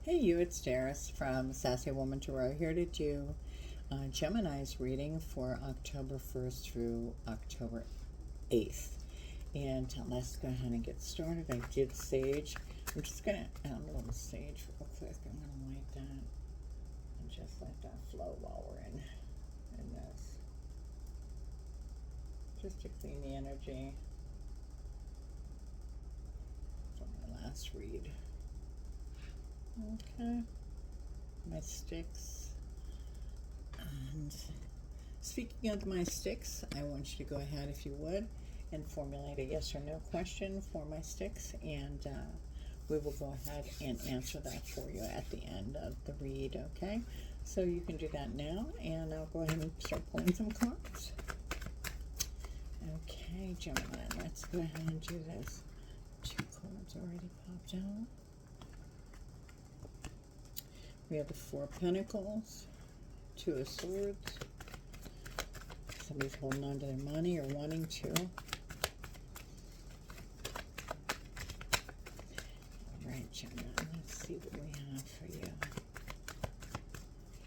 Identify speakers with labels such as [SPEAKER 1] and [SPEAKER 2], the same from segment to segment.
[SPEAKER 1] Hey you, it's Jairus from Sassy Woman Tarot here to do Gemini's reading for October 1st through October 8th. And let's go ahead and get started. I did sage. I'm just going to add a little sage real quick. I'm going to light that and just let that flow while we're in this. Just to clean the energy from my last read. Okay, my sticks. And speaking of my sticks, I want you to go ahead, if you would, and formulate a yes or no question for my sticks, and we will go ahead and answer that for you at the end of the read, okay? So you can do that now, and I'll go ahead and start pulling some cards. Okay, Gemini, let's go ahead and do this. 2 cards already popped out. We have the 4 of Pentacles, 2 of Swords. Somebody's holding on to their money or wanting to. All right, Gemini, let's see what we have for you.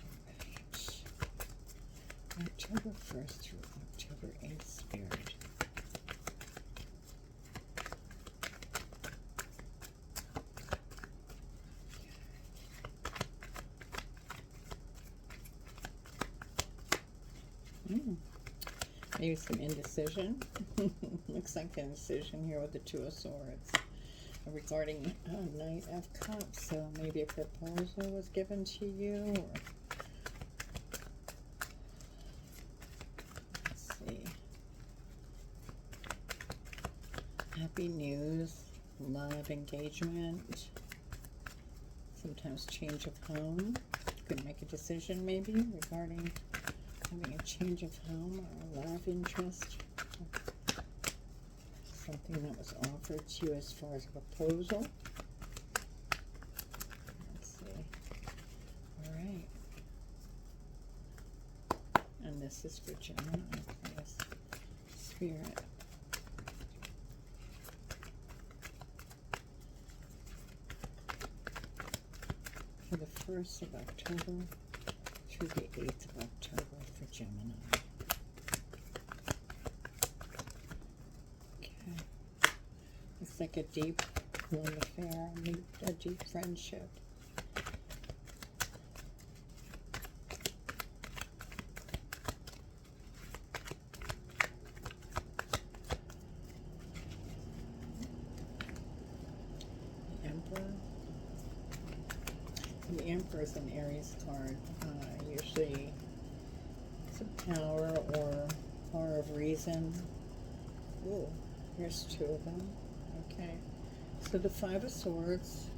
[SPEAKER 1] All right. October 1st through October 8th, Spirit. Maybe some indecision. Looks like an indecision here with the 2 of Swords regarding Knight of Cups. So maybe a proposal was given to you, or let's see. Happy news, love, engagement. Sometimes change of home. Could make a decision maybe regarding having a change of home or love interest. Something that was offered to you as far as a proposal. Let's see. All right. And this is for Gemini, yes. Spirit. For the 1st of October through the 8th of October for Gemini. Okay. It's like a deep love affair, a deep friendship. The Emperor. The Emperor is an Aries card. Usually it's a power or power of reason. Ooh, here's 2 of them. Okay, so the 5 of Swords.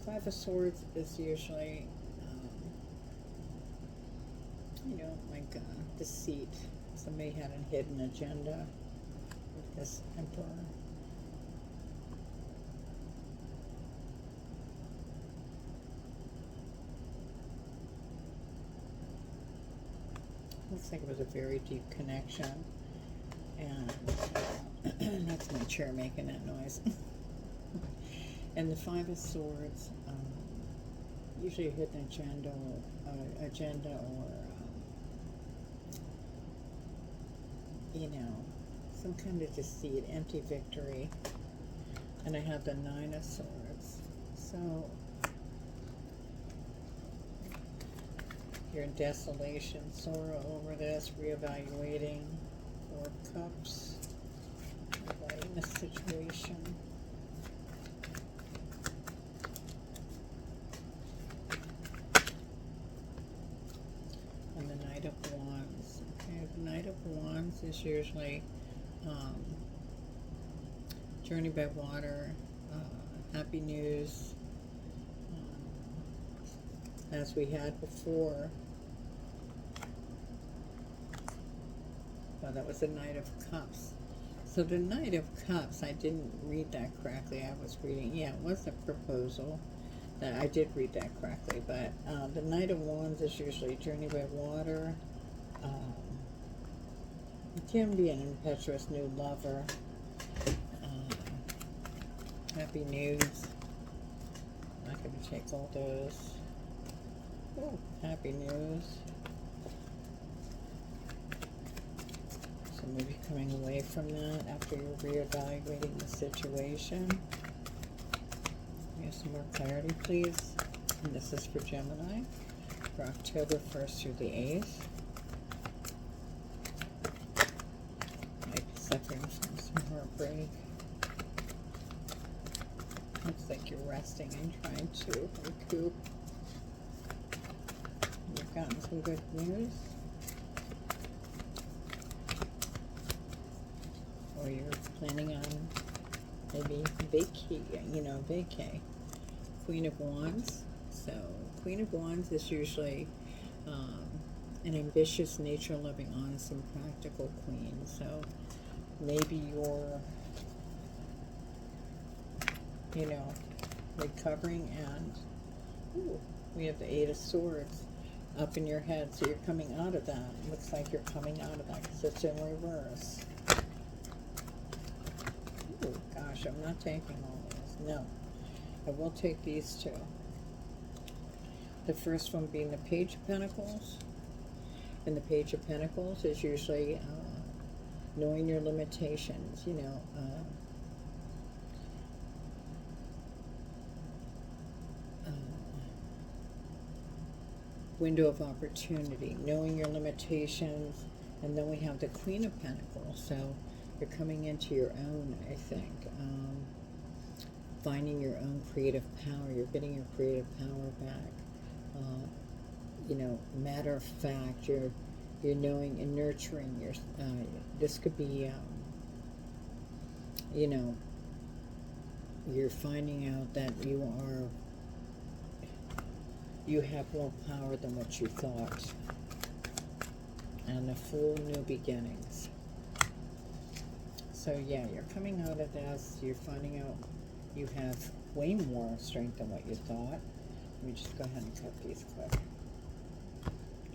[SPEAKER 1] 5 of Swords is usually, like deceit. Somebody had a hidden agenda with this Emperor. Looks like it was a very deep connection, and that's my chair making that noise. And the 5 of Swords, usually a hidden agenda or some kind of deceit, empty victory. And I have the 9 of Swords. So you're in desolation, sorrow over this, reevaluating. 4 of Cups, reevaluating the situation. And the Knight of Wands. Okay, the Knight of Wands is usually journey by water, happy news, as we had before. Well, that was the Knight of Cups. So the Knight of Cups, I didn't read that correctly. I was reading, yeah, it was a proposal. That I did read that correctly, but the Knight of Wands is usually journey by water. It can be an impetuous new lover. Happy news. That could be take all those. Oh, happy news. So maybe coming away from that after you're reevaluating the situation. Here's some more clarity, please. And this is for Gemini for October 1st through the 8th. Might be suffering from some heartbreak. Looks like you're resting and trying to recoup. You've gotten some good news. Or you're planning on maybe vacay. Queen of Wands. So Queen of Wands is usually an ambitious, nature-loving, honest, and practical queen. So maybe you're, recovering, and we have the Eight of Swords up in your head. So you're coming out of that. It looks like you're coming out of that because it's in reverse. Oh gosh, I'm not taking all these. No, I will take these two. The first one being the Page of Pentacles. And the Page of Pentacles is usually knowing your limitations, window of opportunity, knowing your limitations. And then we have the Queen of Pentacles. So you're coming into your own, I think. Finding your own creative power. You're getting your creative power back. Matter of fact, you're knowing and nurturing your, this could be, you're finding out that you have more power than what you thought. And a full new beginnings. So yeah, you're coming out of this, you're finding out you have way more strength than what you thought. Let me just go ahead and cut these quick.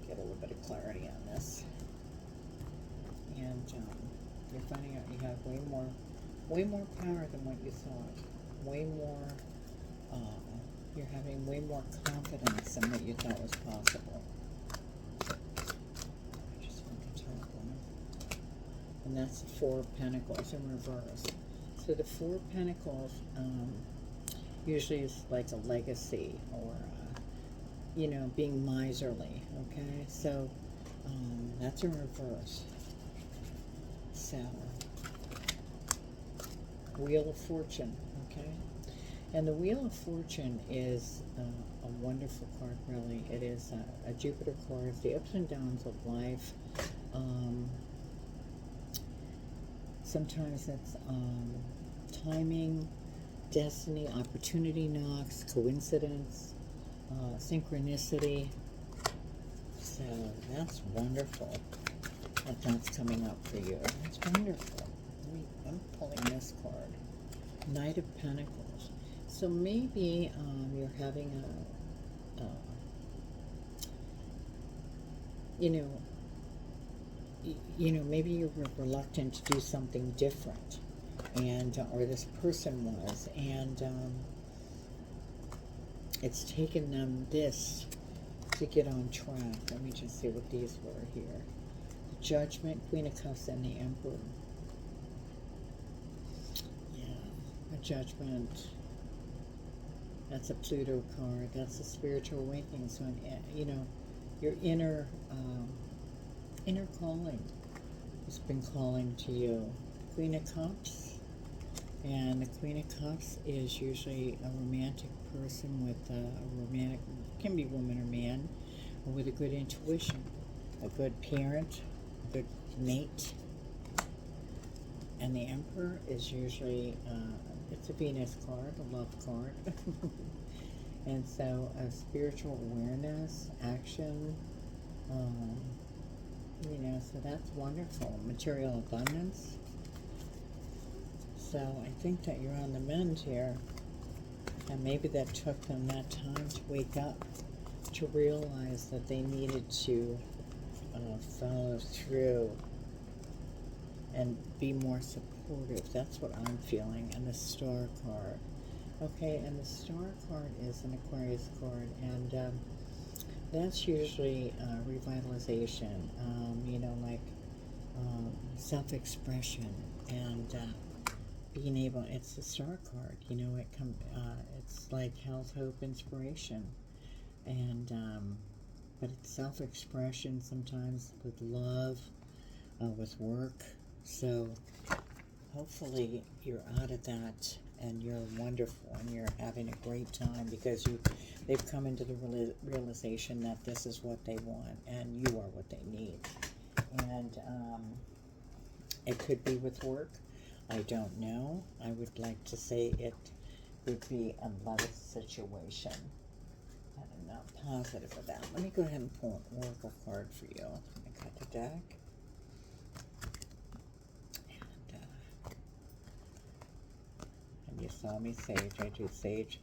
[SPEAKER 1] Get a little bit of clarity on this. And you're finding out you have way more power than what you thought. Way more, you're having way more confidence than what you thought was possible. I just want to talk one. And that's the Four of Pentacles in reverse. So the Four of Pentacles usually is like a legacy, or being miserly. Okay, so that's in reverse. So Wheel of Fortune. Okay, and the Wheel of Fortune is a wonderful card. Really, it is a Jupiter card. The ups and downs of life. Sometimes it's timing, destiny, opportunity knocks, coincidence, synchronicity. So that's wonderful that that's coming up for you. That's wonderful. I'm pulling this card. Knight of Pentacles. So maybe you're having maybe you're reluctant to do something different, and or this person was, and it's taken them this to get on track. Let me just see what these were here. The Judgment, Queen of Cups, and the Emperor. Yeah, a Judgment. That's a Pluto card. That's a spiritual awakening. So, your inner calling has been calling to you. Queen of Cups. And the Queen of Cups is usually a romantic person with a romantic, can be woman or man, or with a good intuition, a good parent, a good mate. And the Emperor is usually, it's a Venus card, a love card. And so a spiritual awareness, action, so that's wonderful. Material abundance. So I think that you're on the mend here. And maybe that took them that time to wake up, to realize that they needed to follow through and be more supportive. That's what I'm feeling. And the Star card. Okay, and the star card is an Aquarius card, and that's usually revitalization, like self-expression and being able. It's the star card, it's like health, hope, inspiration, and but it's self-expression sometimes with love, with work. So hopefully you're out of that and you're wonderful and you're having a great time because they've come into the realization that this is what they want and you are what they need. And it could be with work. I don't know. I would like to say it would be a love situation. I'm not positive of that. Let me go ahead and pull an oracle card for you. Let me cut the deck. And you saw me sage. I do sage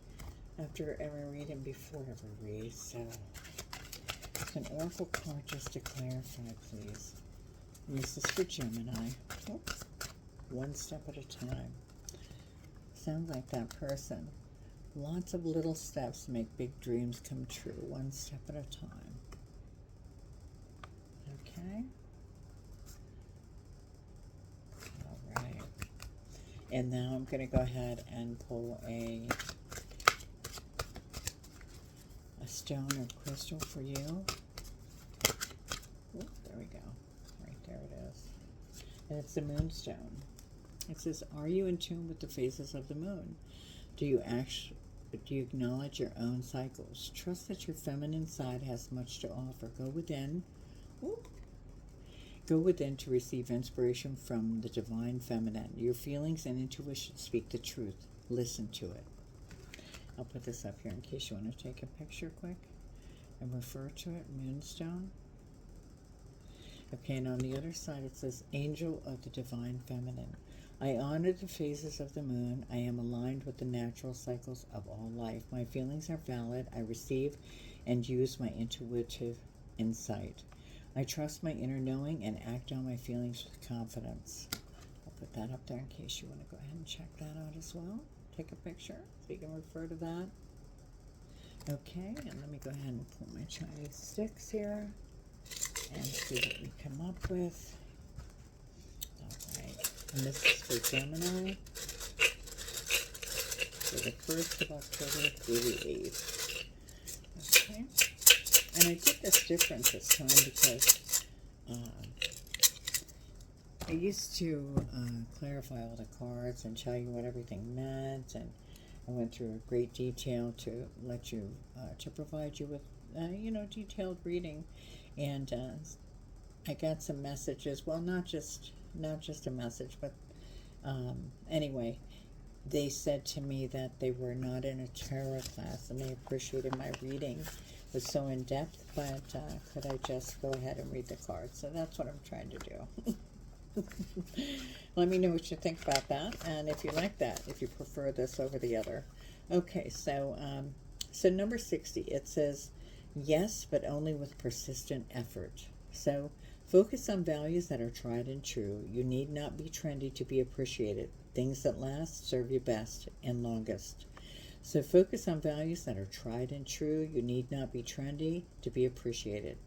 [SPEAKER 1] after every read and before every read. So it's an oracle card just to clarify, please. And this is for Gemini. Oops. One step at a time. Sounds like that person. Lots of little steps make big dreams come true. One step at a time. Okay. All right. And now I'm going to go ahead and pull a stone or crystal for you. Oop, there we go. Right there it is. And it's the moonstone. It says, are you in tune with the phases of the moon? Do you acknowledge your own cycles? Trust that your feminine side has much to offer. Go within. Whoop. Go within to receive inspiration from the divine feminine. Your feelings and intuition speak the truth. Listen to it. I'll put this up here in case you want to take a picture quick and refer to it. Moonstone. Okay, and on the other side it says, Angel of the Divine Feminine. I honor the phases of the moon. I am aligned with the natural cycles of all life. My feelings are valid. I receive and use my intuitive insight. I trust my inner knowing and act on my feelings with confidence. I'll put that up there in case you want to go ahead and check that out as well. Take a picture so you can refer to that. Okay, and let me go ahead and pull my Chinese sticks here and see what we come up with. Alright, and this is for Gemini for the 1st of October through the 8th. Okay, and I did this different this time because I used to clarify all the cards and tell you what everything meant, and I went through a great detail to let you, to provide you with, detailed reading. And I got some messages. Well, not just a message, but anyway, they said to me that they were not in a tarot class and they appreciated my reading. It was so in depth, but could I just go ahead and read the cards? So that's what I'm trying to do. Let me know what you think about that, and if you like that, if you prefer this over the other. Okay, so number 60, it says, yes, but only with persistent effort. So focus on values that are tried and true. You need not be trendy to be appreciated. Things that last serve you best and longest. So focus on values that are tried and true. You need not be trendy to be appreciated.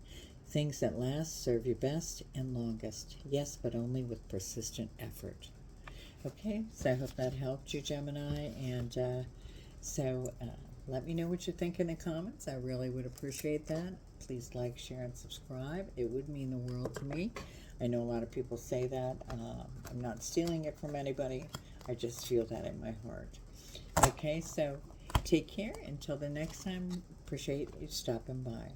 [SPEAKER 1] Things that last serve you best and longest. Yes, but only with persistent effort. Okay, so I hope that helped you, Gemini. And let me know what you think in the comments. I really would appreciate that. Please like, share, and subscribe. It would mean the world to me. I know a lot of people say that. I'm not stealing it from anybody. I just feel that in my heart. Okay, so take care. Until the next time, appreciate you stopping by.